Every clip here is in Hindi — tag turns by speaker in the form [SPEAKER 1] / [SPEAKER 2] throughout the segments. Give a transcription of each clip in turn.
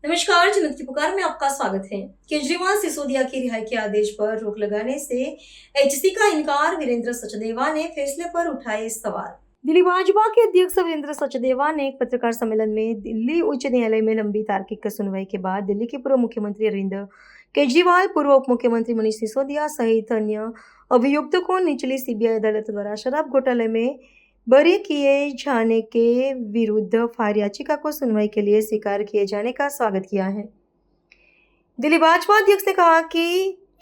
[SPEAKER 1] नमस्कार, जनत की पुकार में आपका स्वागत है। केजरीवाल सिसोदिया की रिहाई के आदेश पर रोक लगाने से एचसी का इनकार, वीरेंद्र सचदेवा ने फैसले पर उठाए सवाल। दिल्ली भाजपा के अध्यक्ष वीरेंद्र सचदेवा ने एक पत्रकार सम्मेलन में दिल्ली उच्च न्यायालय में लंबी तार्किक सुनवाई के बाद दिल्ली के पूर्व मुख्यमंत्री अरविंद केजरीवाल, पूर्व उप मुख्यमंत्री मनीष सिसोदिया सहित अन्य अभियुक्तों को निचली सीबीआई अदालत द्वारा शराब घोटाले में बरी किए जाने के विरुद्ध फायर याचिका को सुनवाई के लिए स्वीकार किए जाने का स्वागत किया है। दिल्ली भाजपा अध्यक्ष ने कहा कि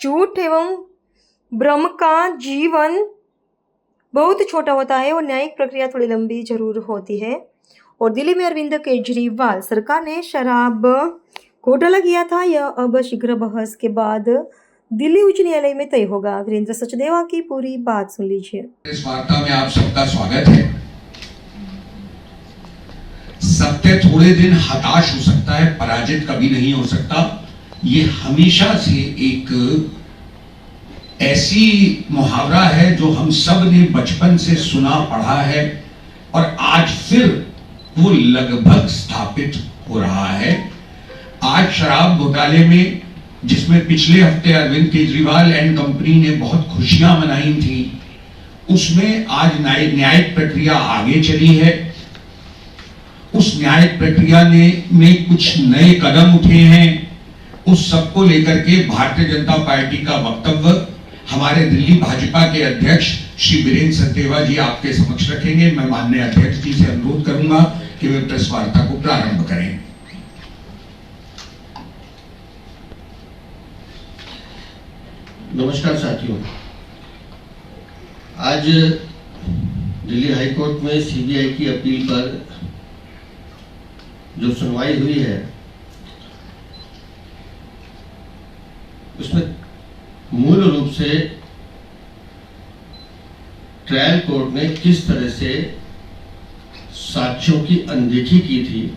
[SPEAKER 1] झूठ एवं भ्रम का जीवन बहुत छोटा होता है और न्यायिक प्रक्रिया थोड़ी लंबी जरूर होती है। और दिल्ली में अरविंद केजरीवाल सरकार ने शराब घोटाला किया था, यह अब शीघ्र बहस के बाद दिल्ली उच्च न्यायालय में तय होगा। वीरेंद्र सचदेवा की पूरी बात सुन लीजिए।
[SPEAKER 2] इस वार्ता में आप सबका स्वागत है। सत्य थोड़े दिन हताश हो सकता है, पराजित कभी नहीं हो सकता। ये हमेशा से एक ऐसी मुहावरा है जो हम सब ने बचपन से सुना पढ़ा है और आज फिर वो लगभग स्थापित हो रहा है। आज शराब घोटाले में, जिसमें पिछले हफ्ते अरविंद केजरीवाल एंड कंपनी ने बहुत खुशियां मनाई थी, उसमें आज न्यायिक प्रक्रिया आगे चली है। उस न्यायिक प्रक्रिया में कुछ नए कदम उठे हैं। उस सबको लेकर के भारतीय जनता पार्टी का वक्तव्य हमारे दिल्ली भाजपा के अध्यक्ष श्री वीरेंद्र सचदेवा जी आपके समक्ष रखेंगे। मैं माननीय अध्यक्ष जी से अनुरोध करूंगा कि वे प्रेस वार्ता को प्रारंभ करें।
[SPEAKER 3] नमस्कार साथियों, आज दिल्ली हाई कोर्ट में सीबीआई की अपील पर जो सुनवाई हुई है, उसमें मूल रूप से ट्रायल कोर्ट ने किस तरह से साक्ष्यों की अनदेखी की थी,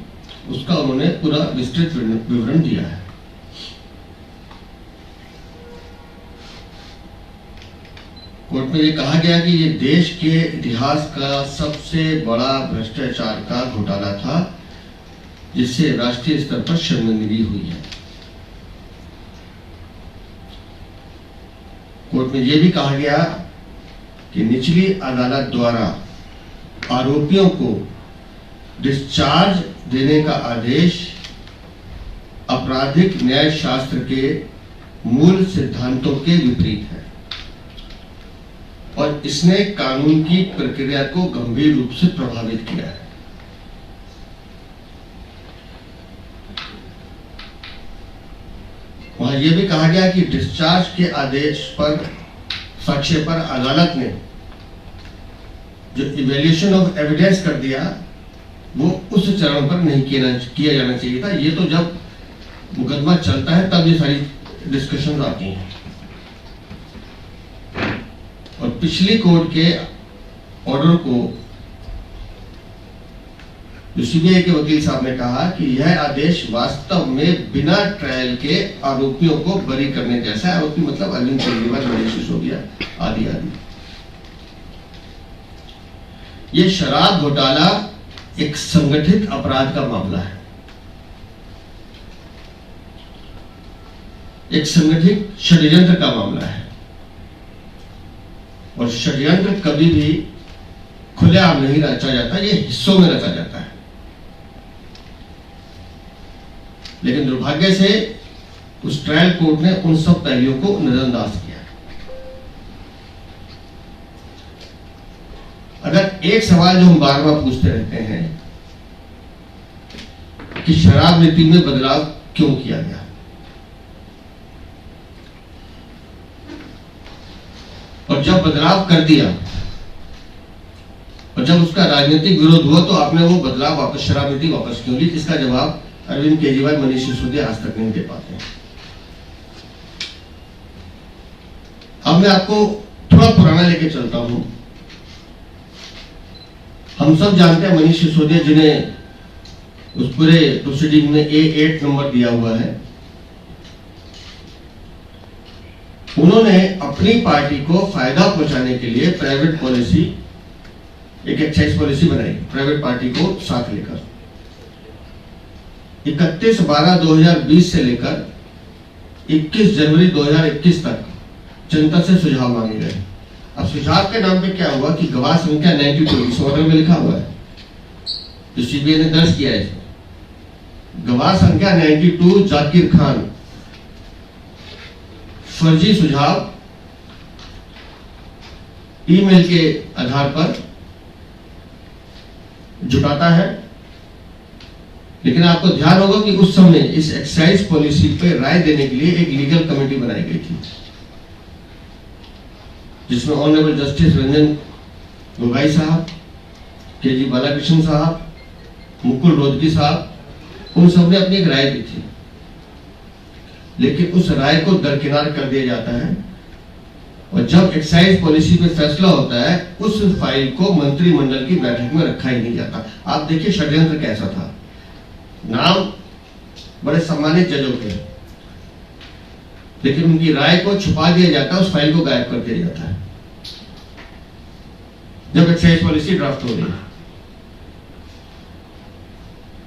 [SPEAKER 3] उसका उन्होंने पूरा विस्तृत विवरण दिया है। कोर्ट में ये कहा गया कि ये देश के इतिहास का सबसे बड़ा भ्रष्टाचार का घोटाला था, जिससे राष्ट्रीय स्तर पर शर्मिंदगी हुई है। कोर्ट में यह भी कहा गया कि निचली अदालत द्वारा आरोपियों को डिस्चार्ज देने का आदेश आपराधिक न्याय शास्त्र के मूल सिद्धांतों के विपरीत है और इसने कानून की प्रक्रिया को गंभीर रूप से प्रभावित किया है। वहां यह भी कहा गया कि डिस्चार्ज के आदेश पर साक्ष्य पर अदालत ने जो इवैल्यूएशन ऑफ एविडेंस कर दिया, वो उस चरण पर नहीं किया जाना चाहिए था। ये तो जब मुकदमा चलता है तब ये सारी डिस्कशन आती हैं। और पिछली कोर्ट के ऑर्डर को जो सीबीआई के वकील साहब ने कहा कि यह आदेश वास्तव में बिना ट्रायल के आरोपियों को बरी करने जैसा है। आरोपी मतलब अरविंद केजरीवाल, मनीष सिसोदिया आदि आदि। यह शराब घोटाला एक संगठित अपराध का मामला है, एक संगठित षड्यंत्र का मामला है और षड्यंत्र कभी भी खुलेआम नहीं रचा जाता, ये हिस्सों में रचा जाता है। लेकिन दुर्भाग्य से उस ट्रायल कोर्ट ने उन सब पहलुओं को नजरअंदाज किया। अगर एक सवाल जो हम बार बार पूछते रहते हैं कि शराब नीति में बदलाव क्यों किया गया, और जब बदलाव कर दिया और जब उसका राजनीतिक विरोध हुआ तो आपने वो बदलाव वापस, शराब नीति वापस क्यों ली, इसका जवाब अरविंद केजरीवाल, मनीष सिसोदिया आज तक नहीं दे पाते हैं। अब मैं आपको थोड़ा पुराना लेके चलता हूं। हम सब जानते हैं मनीष सिसोदिया, जिन्हें उस पूरे प्रोसीडिंग में A8 नंबर दिया हुआ है, उन्होंने अपनी पार्टी को फायदा पहुंचाने के लिए प्राइवेट पॉलिसी, एक एक्साइज पॉलिसी बनाई, प्राइवेट पार्टी को साथ लेकर। 31/12/2020 से लेकर 21 जनवरी 2021 तक जनता से सुझाव मांगे गए। अब सुझाव के नाम पे क्या हुआ कि गवाह संख्या 92 इस ऑर्डर में लिखा हुआ है जो सीबीआई ने दर्ज किया है। गवाह संख्या 92 जाकिर खान फर्जी सुझाव ईमेल के आधार पर जुटाता है। लेकिन आपको ध्यान होगा कि उस समय इस एक्साइज पॉलिसी पे राय देने के लिए एक लीगल कमेटी बनाई गई थी जिसमें ऑनरेबल जस्टिस रंजन गोगोई साहब, के.जी. बालाकृष्ण साहब, मुकुल रोहतगी साहब, उन सब ने अपनी एक राय दी थी। लेकिन उस राय को दरकिनार कर दिया जाता है और जब एक्साइज पॉलिसी पे फैसला होता है उस फाइल को मंत्रिमंडल की बैठक में रखा ही नहीं जाता। आप देखिए षड्यंत्र कैसा था। नाम बड़े सम्मानित जजों के, लेकिन उनकी राय को छुपा दिया जाता है, उस फाइल को गायब कर दिया जाता है जब एक्साइज पॉलिसी ड्राफ्ट हो रही है।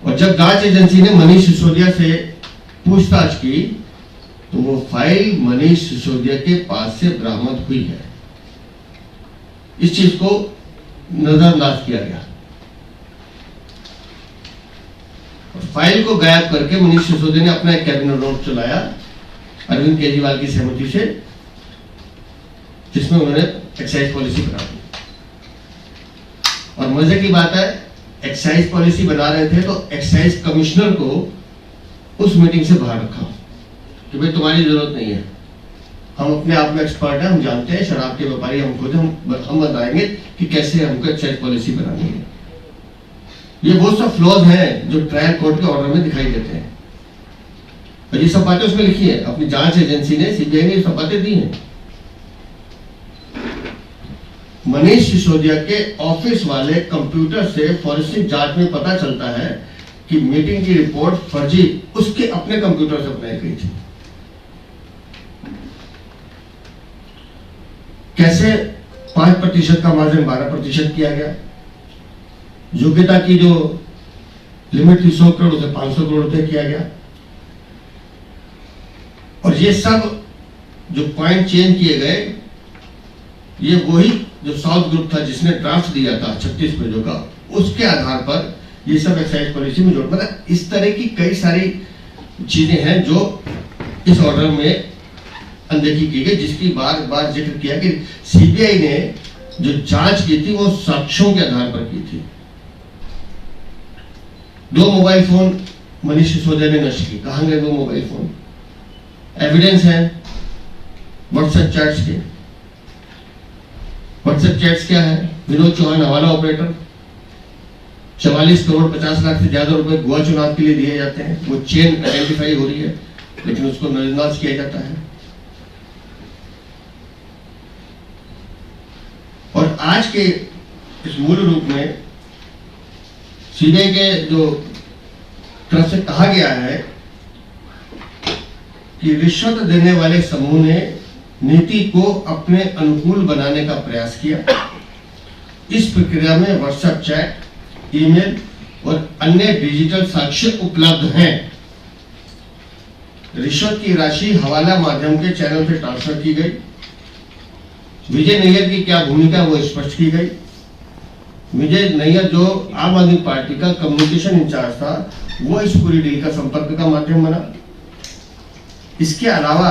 [SPEAKER 3] और जब जांच एजेंसी ने मनीष सिसोदिया से पूछताछ की तो वो फाइल मनीष सिसोदिया के पास से बरामद हुई है। इस चीज को नजरअंदाज किया गया। फाइल को गायब करके मनीष सिसोदिया ने अपना एक कैबिनेट नोट चलाया अरविंद केजरीवाल की सहमति से, जिसमें उन्होंने एक्साइज पॉलिसी बना दी। और मजे की बात है, एक्साइज पॉलिसी बना रहे थे तो एक्साइज कमिश्नर को उस मीटिंग से बाहर रखा कि भाई तुम्हारी जरूरत नहीं है, हम अपने आप में एक्सपर्ट हैं, हम जानते हैं शराब के व्यापारी हम खुद, हम बताएंगे कि कैसे हमको एक्साइज पॉलिसी बनानी है। ये वो सब फ्लॉज हैं जो ट्रायल कोर्ट के ऑर्डर में दिखाई देते हैं और ये सब बातें उसमें लिखी है। अपनी जांच एजेंसी ने, सीबीआई ने ये सब बातें दी हैं। मनीष सिसोदिया के ऑफिस वाले कंप्यूटर से फॉरेंसिक जांच में पता चलता है कि मीटिंग की रिपोर्ट फर्जी उसके अपने कंप्यूटर से बनाई गई थी। कैसे 5% का मार्जिन 12% किया गया, योग्यता की जो लिमिट थी 100 करोड़ से 500 करोड़ रुपए किया गया। और ये सब जो पॉइंट चेंज किए गए, ये वही जो साउथ ग्रुप था जिसने ड्राफ्ट दिया था 36 पेजों का, उसके आधार पर ये सब एक्साइज पॉलिसी में जोड़, मतलब इस तरह की कई सारी चीजें हैं जो इस ऑर्डर में अनदेखी की गई, जिसकी बार बार जिक्र किया कि सीबीआई ने जो जांच की थी वो साक्ष्यों के आधार पर की थी। 2 मोबाइल फोन मनीष सिसोदिया ने नष्ट की। कहां गए वो मोबाइल फोन? एविडेंस है व्हाट्सएप चैट्स के। व्हाट्सएप चैट्स क्या है? विनोद चौहान हवाला ऑपरेटर, 44 करोड़ 50 लाख से ज्यादा रुपए गोवा चुनाव के लिए दिए जाते हैं। वो चेन आइडेंटिफाई हो रही है लेकिन उसको नजरअंदाज किया जाता है। और आज के इस मूल रूप में सीबीआई के जो तरफ से कहा गया है कि रिश्वत देने वाले समूह ने नीति को अपने अनुकूल बनाने का प्रयास किया। इस प्रक्रिया में व्हाट्सएप चैट, ईमेल और अन्य डिजिटल साक्ष्य उपलब्ध हैं। रिश्वत की राशि हवाला माध्यम के चैनल से ट्रांसफर की गई। विजय नैयर की क्या भूमिका वो स्पष्ट की गई। विजय नैयर जो आम आदमी पार्टी का कम्युनिकेशन इंचार्ज था, वो इस पूरी डील का संपर्क का माध्यम बना। इसके अलावा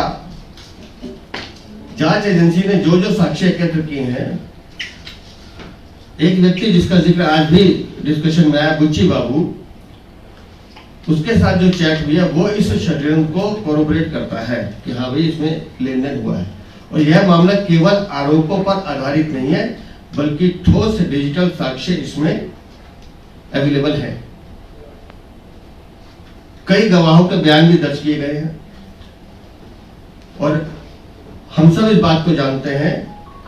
[SPEAKER 3] जांच एजेंसी ने जो जो साक्ष्य एकत्र किए हैं, एक व्यक्ति जिसका जिक्र आज भी डिस्कशन में आया, बुच्ची बाबू, उसके साथ जो चैट हुआ वो इस षड्यंत्र को कोरोबोरेट करता है कि हाँ भाई इसमें लेन देन हुआ है। और यह मामला केवल आरोपों पर आधारित नहीं है बल्कि ठोस डिजिटल साक्ष्य इसमें अवेलेबल है। कई गवाहों के बयान भी दर्ज किए गए हैं और हम सब इस बात को जानते हैं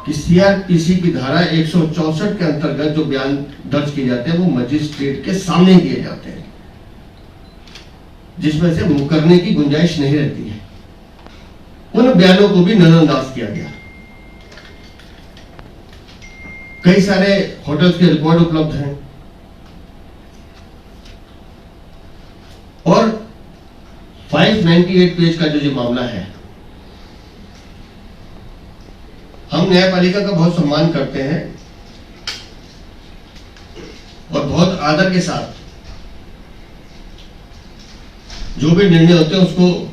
[SPEAKER 3] कि सीआरपीसी की धारा 164 के अंतर्गत जो बयान दर्ज किए जाते हैं वो मजिस्ट्रेट के सामने दिए जाते हैं, जिसमें से मुकरने की गुंजाइश नहीं रहती है। उन बयानों को भी नजरअंदाज किया गया। कई सारे होटल्स के रिकॉर्ड उपलब्ध हैं। और 598 पेज का जो मामला है, हम न्यायपालिका का बहुत सम्मान करते हैं और बहुत आदर के साथ जो भी निर्णय होते हैं उसको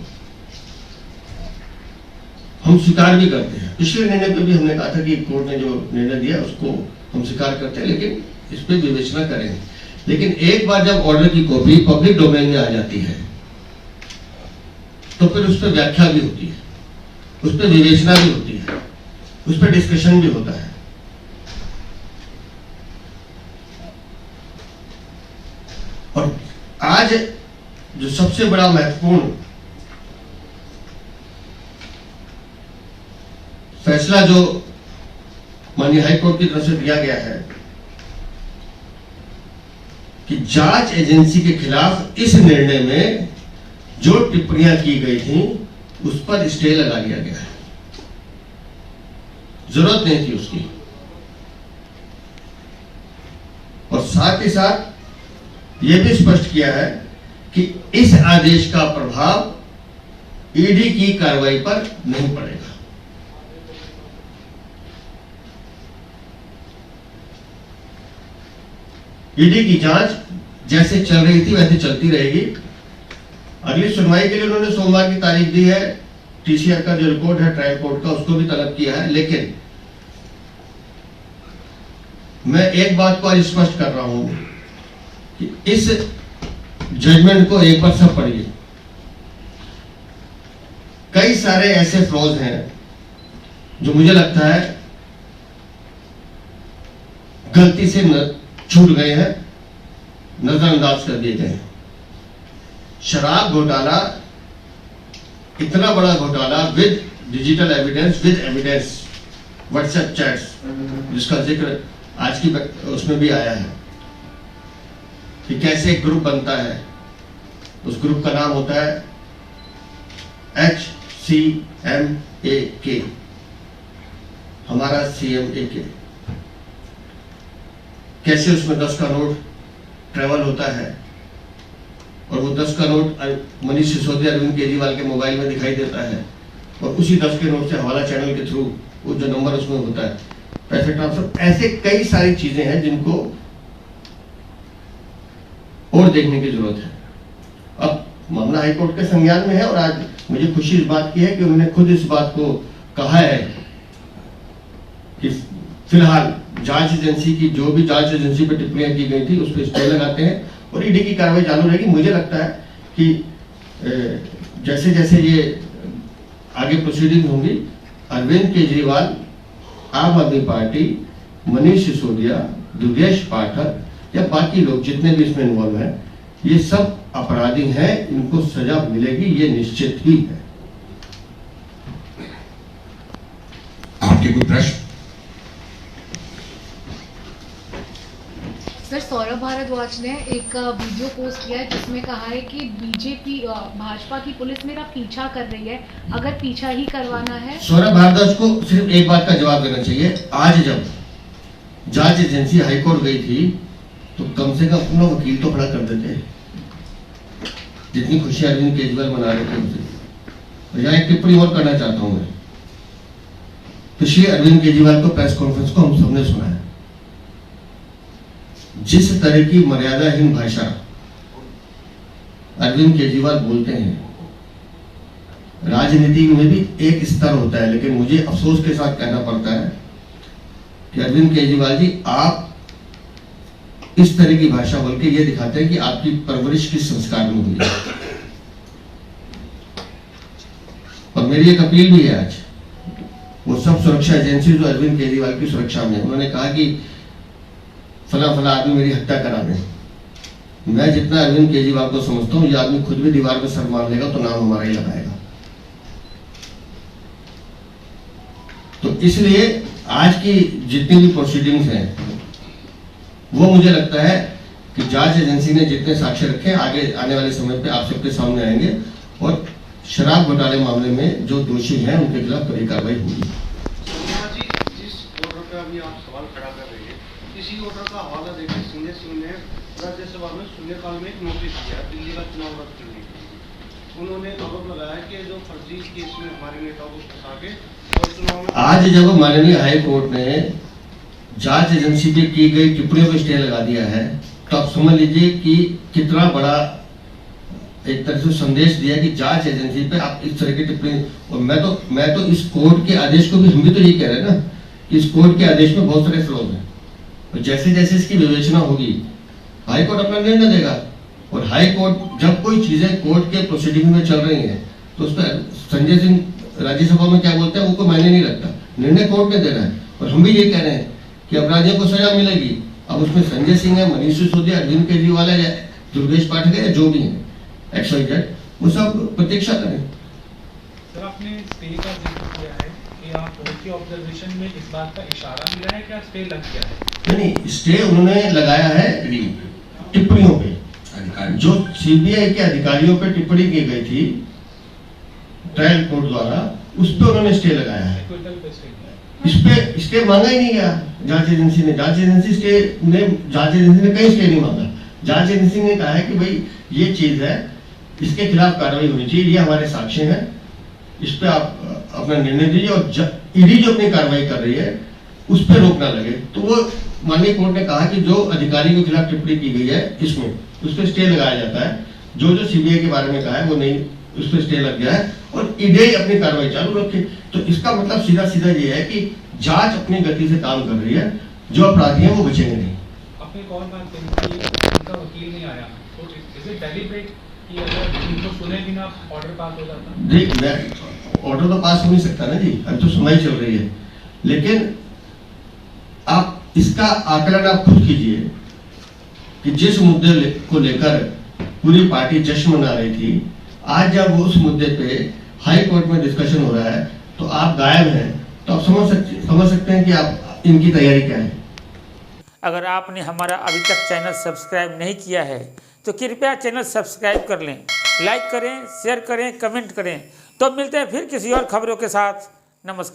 [SPEAKER 3] हम स्वीकार भी करते हैं। पिछले निर्णय पे भी हमने कहा था कि कोर्ट ने जो निर्णय दिया उसको हम स्वीकार करते हैं, लेकिन इस पे विवेचना करेंगे। लेकिन एक बार जब ऑर्डर की कॉपी पब्लिक डोमेन में आ जाती है तो फिर उस पर व्याख्या भी होती है, उस पर विवेचना भी होती है, उस पर डिस्कशन भी होता है। और आज जो सबसे बड़ा महत्वपूर्ण फैसला जो माननीय हाईकोर्ट की तरफ से दिया गया है कि जांच एजेंसी के खिलाफ इस निर्णय में जो टिप्पणियां की गई थी उस पर स्टे लगा दिया गया है, जरूरत नहीं थी उसकी। और साथ ही साथ यह भी स्पष्ट किया है कि इस आदेश का प्रभाव ईडी की कार्रवाई पर नहीं पड़ेगा। ईडी की जांच जैसे चल रही थी वैसे चलती रहेगी। अगली सुनवाई के लिए उन्होंने सोमवार की तारीख दी है। टीसीआर का जो रिपोर्ट है ट्रायल कोर्ट का उसको भी तलब किया है। लेकिन मैं एक बात को आज स्पष्ट कर रहा हूं कि इस जजमेंट को एक बार सब पढ़िए। कई सारे ऐसे फ्लॉज हैं जो मुझे लगता है गलती से छूट गए हैं, नजरअंदाज कर दिए गए हैं। शराब घोटाला, इतना बड़ा घोटाला with digital evidence, with evidence, WhatsApp chats, जिसका जिक्र आज की उसमें भी आया है कि कैसे एक ग्रुप बनता है। उस ग्रुप का नाम होता है HCMAK, हमारा CMAK। कैसे उसमें 10 का नोट ट्रेवल होता है और वो 10 का नोट मनीष सिसोदिया अरविंद केजरीवाल के मोबाइल में दिखाई देता है और उसी 10 के नोट से हवाला चैनल के थ्रू वो जो नंबर उसमें होता है पैसे ट्रांसफर। ऐसे कई सारी चीजें हैं जिनको और देखने की जरूरत है। अब मामला हाईकोर्ट के संज्ञान में है और आज मुझे खुशी इस बात की है कि उन्होंने खुद इस बात को कहा है कि फिलहाल जांच एजेंसी की जो भी जांच एजेंसी पर टिप्पणियां की गई थी उस पर स्टे लगाते हैं और ईडी की कार्रवाई चालू रहेगी। मुझे लगता है कि जैसे जैसे ये आगे प्रोसीडिंग होंगी, अरविंद केजरीवाल, आम आदमी पार्टी, मनीष सिसोदिया, दुर्गेश पाठक या बाकी लोग जितने भी इसमें इन्वॉल्व हैं, ये सब अपराधी हैं, इनको सजा मिलेगी, ये निश्चित ही है।
[SPEAKER 2] आपके कोई प्रश्न?
[SPEAKER 4] सर, सौरभ भारद्वाज ने एक वीडियो पोस्ट किया है जिसमें कहा है कि बीजेपी भाजपा की पुलिस मेरा पीछा कर रही है, अगर पीछा ही करवाना है।
[SPEAKER 3] सौरभ भारद्वाज को सिर्फ एक बात का जवाब देना चाहिए। आज जब जांच एजेंसी हाईकोर्ट गई थी तो कम से कम अपना वकील तो खड़ा कर देते, जितनी खुशी अरविंद केजरीवाल मना रहे थे उनसे। और यहाँ एक टिप्पणी और करना चाहता हूं मैं। पिछले अरविंद केजरीवाल को प्रेस कॉन्फ्रेंस को हम सबने सुना है। जिस तरह की मर्यादाहीन भाषा अरविंद केजरीवाल बोलते हैं, राजनीति में भी एक स्तर होता है, लेकिन मुझे अफसोस के साथ कहना पड़ता है कि अरविंद केजरीवाल जी, आप इस तरह की भाषा बोल के ये दिखाते हैं कि आपकी परवरिश किस संस्कार में हुई है। और मेरी एक अपील भी है आज, वो सब सुरक्षा एजेंसी जो अरविंद केजरीवाल की सुरक्षा में, उन्होंने कहा कि फला फला आदमी मेरी हत्या करा दे। मैं जितना अरविंद केजरीवाल को समझता हूं, ये आदमी खुद भी दीवार में सर मार लेगा तो नाम हमारा ही लगाएगा। तो इसलिए आज की जितनी भी प्रोसीडिंग्स हैं वो मुझे लगता है कि जांच एजेंसी ने जितने साक्ष्य रखे आगे आने वाले समय पे आप सबके सामने आएंगे और शराब घोटाले मामले में जो दोषी हैं उनके खिलाफ कड़ी कार्रवाई होगी।
[SPEAKER 5] जिस ऑर्डर का अभी आप सवाल खड़ा कर रहे हैं, इसी ऑर्डर का हवाला देकर सीधे राज्यसभा में शून्यकाल में एक नोटिस दिया दिल्ली का चुनाव रद्द करने के लिए। उन्होंने आरोप लगाया कि जो फर्जी केस में हमारे नेताओं को फंसा के और चुनाव में
[SPEAKER 3] आज जब माननीय हाई कोर्ट ने जांच एजेंसी पे की गई टिप्पणियों पर स्टे लगा दिया है, तो आप समझ लीजिए कि कितना बड़ा एक तरह से संदेश दिया कि जांच एजेंसी पे आप इस तरह की टिप्पणी। और मैं तो इस कोर्ट के आदेश को भी, हम भी तो यही कह रहे हैं ना कि इस कोर्ट के आदेश में बहुत सारे फ्लॉज हैं, और जैसे जैसे इसकी विवेचना होगी हाई कोर्ट अपना निर्णय देगा। और हाई कोर्ट जब कोई चीजें कोर्ट के प्रोसीडिंग में चल रही हैं तो उस पर संजय सिंह राज्यसभा में क्या बोलते हैं वो कोई मायने नहीं रखता, निर्णय कोर्ट ने देना है। और हम भी ये कह रहे हैं कि अपराधियों को सजा मिलेगी। अब उसमें संजय सिंह है, मनीष सिसोदिया, अरविंद केजरीवाल है, दुर्गेश पाठक है, जो भी है XYZ, वो सब प्रतीक्षा करें।
[SPEAKER 6] सर, आपने स्टे का जिक्र किया है कि आप कोर्ट के ऑब्जर्वेशन में इस बात का इशारा मिला है कि स्टे लग गया है?
[SPEAKER 3] नहीं, स्टे उन्होंने लगाया है टिप्पणियों पे, जो CBI के अधिकारियों पे टिप्पणी की गई थी ट्रायल कोर्ट द्वारा, उस पे उन्होंने स्टे लगाया है।
[SPEAKER 6] एक्विटल पे स्टे किया है।
[SPEAKER 3] इस पे स्टे मांगा ही नहीं गया जांच एजेंसी ने। जांच एजेंसी ने कहीं स्टे नहीं मांगा। जांच एजेंसी ने कहा है कि भाई ये चीज है, इसके खिलाफ कार्रवाई होनी चाहिए, ये हमारे साक्ष्य हैं, इस पे आप अपना निर्णय दीजिए। और ईडी जो अपनी कार्रवाई कर रही है उस पर रोक ना लगे। तो वो माननीय कोर्ट ने कहा कि जो अधिकारी के खिलाफ टिप्पणी की गई है इसमें उस पर स्टे लगाया जाता है। जो CBI के बारे में कहा है वो नहीं, उस पर स्टे लग गया है और ईडी अपनी कार्रवाई चालू रखे। तो इसका मतलब सीधा सीधा ये है कि जांच अपनी गति से काम कर रही है, जो अपराधी हैं वो बचेंगे नहीं।
[SPEAKER 6] आपने एक और बात कही कि उनका वकील नहीं आया, तो इज इट डेलिब्रेट कि अगर उनको सुने बिना ऑर्डर पास हो जाता?
[SPEAKER 3] देख, ऑर्डर तो पास हो नहीं सकता ना जी, अभी तो सुनवाई चल रही है। लेकिन आप इसका आकलन आप खुद कीजिए कि जिस मुद्दे को लेकर पूरी पार्टी जश्न मना रही थी, आज जब उस मुद्दे पे हाई कोर्ट में डिस्कशन हो रहा है तो आप गायब हैं, तो आप समझ सकते हैं कि आप इनकी तैयारी क्या है।
[SPEAKER 7] अगर आपने हमारा अभी तक चैनल सब्सक्राइब नहीं किया है तो कृपया चैनल सब्सक्राइब कर लें, लाइक करें, शेयर करें, कमेंट करें। तो मिलते हैं फिर किसी और खबरों के साथ। नमस्कार।